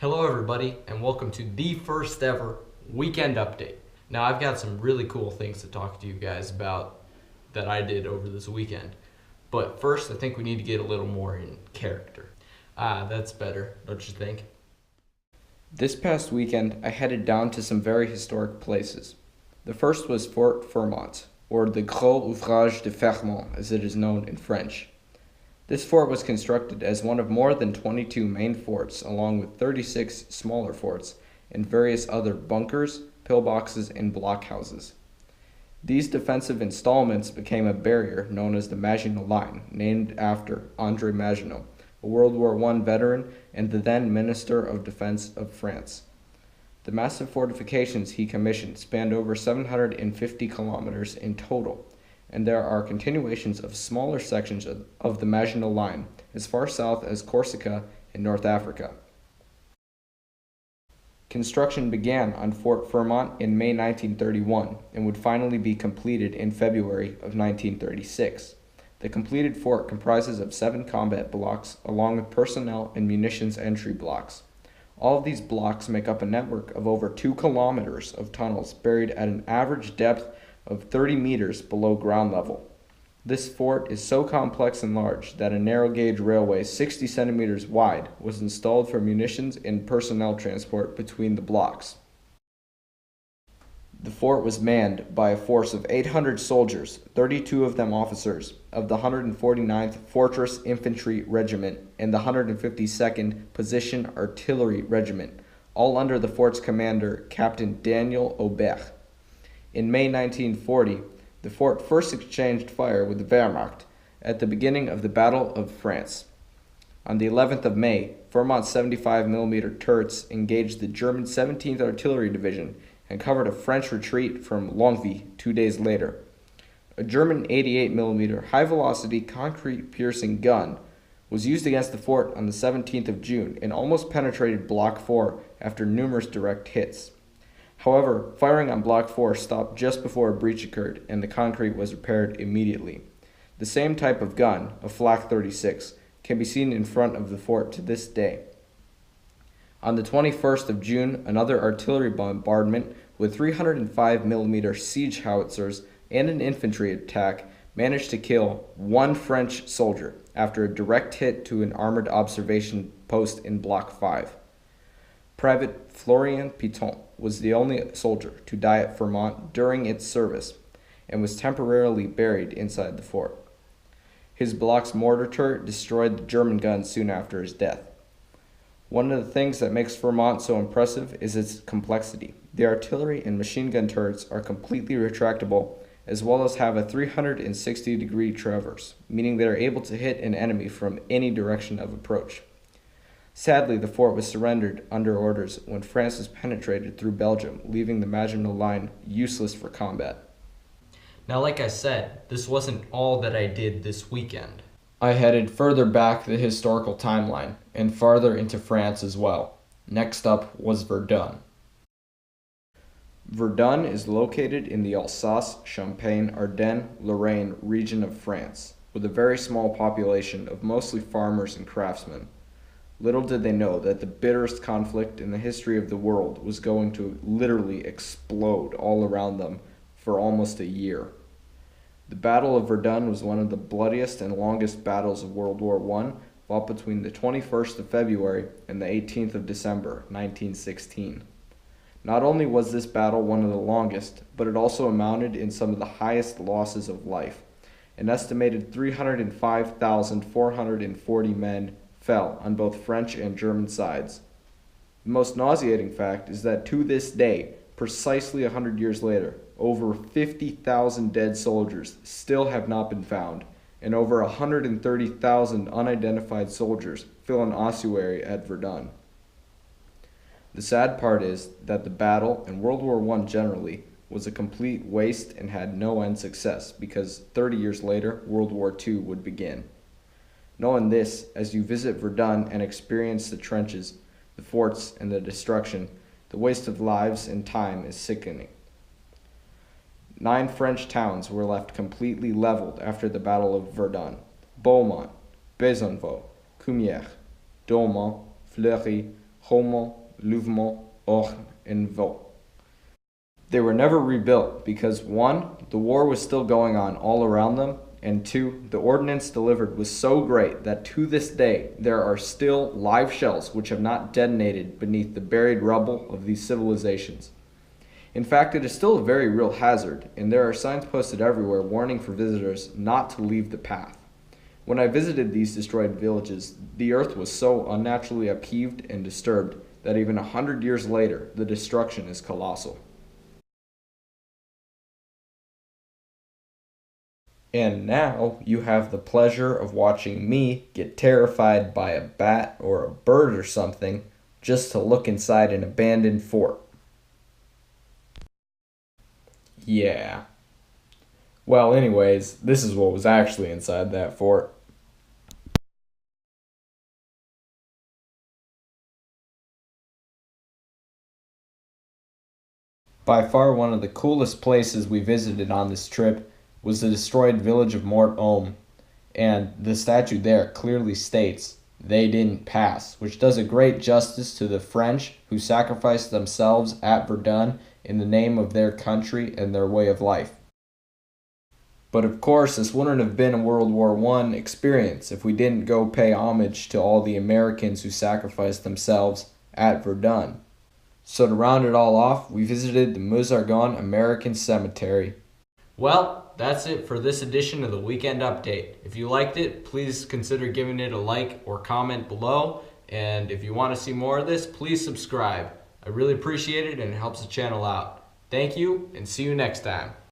Hello everybody, and welcome to the first ever weekend update. Now I've got some really cool things to talk to you guys about that I did over this weekend. But first, I think we need to get a little more in character. That's better, don't you think? This past weekend, I headed down to some very historic places. The first was Fort Fermont, or the Gros Ouvrage de Fermont, as it is known in French. This fort was constructed as one of more than 22 main forts, along with 36 smaller forts and various other bunkers, pillboxes, and blockhouses. These defensive installments became a barrier known as the Maginot Line, named after André Maginot, a World War I veteran and the then Minister of Defense of France. The massive fortifications he commissioned spanned over 750 kilometers in total, and there are continuations of smaller sections of the Maginot Line as far south as Corsica in North Africa. Construction began on Fort Fermont in May 1931 and would finally be completed in February of 1936. The completed fort comprises of 7 combat blocks along with personnel and munitions entry blocks. All of these blocks make up a network of over 2 kilometers of tunnels buried at an average depth of 30 meters below ground level. This fort is so complex and large that a narrow gauge railway 60 centimeters wide was installed for munitions and personnel transport between the blocks. The fort was manned by a force of 800 soldiers, 32 of them officers, of the 149th Fortress Infantry Regiment and the 152nd Position Artillery Regiment, all under the fort's commander, Captain Daniel Aubert. In May 1940, the fort first exchanged fire with the Wehrmacht at the beginning of the Battle of France. On the 11th of May, Fermont's 75mm turrets engaged the German 17th Artillery Division and covered a French retreat from Longwy 2 days later. A German 88mm high-velocity concrete-piercing gun was used against the fort on the 17th of June and almost penetrated Block 4 after numerous direct hits. However, firing on Block 4 stopped just before a breach occurred and the concrete was repaired immediately. The same type of gun, a Flak 36, can be seen in front of the fort to this day. On the 21st of June, another artillery bombardment with 305mm siege howitzers and an infantry attack managed to kill 1 French soldier after a direct hit to an armored observation post in Block 5. Private Florian Piton was the only soldier to die at Fermont during its service and was temporarily buried inside the fort. His block's mortar turret destroyed the German guns soon after his death. One of the things that makes Fermont so impressive is its complexity. The artillery and machine gun turrets are completely retractable as well as have a 360-degree traverse, meaning they are able to hit an enemy from any direction of approach. Sadly, the fort was surrendered under orders when France was penetrated through Belgium, leaving the Maginot Line useless for combat. Now, like I said, this wasn't all that I did this weekend. I headed further back the historical timeline, and farther into France as well. Next up was Verdun. Verdun is located in the Alsace-Champagne-Ardenne-Lorraine region of France, with a very small population of mostly farmers and craftsmen. Little did they know that the bitterest conflict in the history of the world was going to literally explode all around them for almost a year. The Battle of Verdun was one of the bloodiest and longest battles of World War I, fought between the 21st of February and the 18th of December, 1916. Not only was this battle one of the longest, but it also amounted in some of the highest losses of life. An estimated 305,440 men fell on both French and German sides. The most nauseating fact is that to this day, precisely 100 years later, over 50,000 dead soldiers still have not been found, and over 130,000 unidentified soldiers fill an ossuary at Verdun. The sad part is that the battle, and World War I generally, was a complete waste and had no end success because 30 years later, World War II would begin. Knowing this, as you visit Verdun and experience the trenches, the forts, and the destruction, the waste of lives and time is sickening. 9 French towns were left completely leveled after the Battle of Verdun. Beaumont, Besançon, Cumières, Dormont, Fleury, Hommel, Louvemont, Orne, and Vaux. They were never rebuilt because 1. The war was still going on all around them, and 2. The ordnance delivered was so great that to this day there are still live shells which have not detonated beneath the buried rubble of these civilizations. In fact, it is still a very real hazard, and there are signs posted everywhere warning for visitors not to leave the path. When I visited these destroyed villages, the earth was so unnaturally upheaved and disturbed that even 100 years later, the destruction is colossal. And now you have the pleasure of watching me get terrified by a bat or a bird or something just to look inside an abandoned fort. Yeah. Well, anyways, this is what was actually inside that fort. By far one of the coolest places we visited on this trip was the destroyed village of Mort-Homme, and the statue there clearly states they didn't pass, which does a great justice to the French who sacrificed themselves at Verdun in the name of their country and their way of life. But of course, this wouldn't have been a World War I experience if we didn't go pay homage to all the Americans who sacrificed themselves at Verdun. So to round it all off, we visited the Meuse-Argonne American Cemetery. Well, that's it for this edition of the Weekend Update. If you liked it, please consider giving it a like or comment below. And if you want to see more of this, please subscribe. I really appreciate it and it helps the channel out. Thank you and see you next time.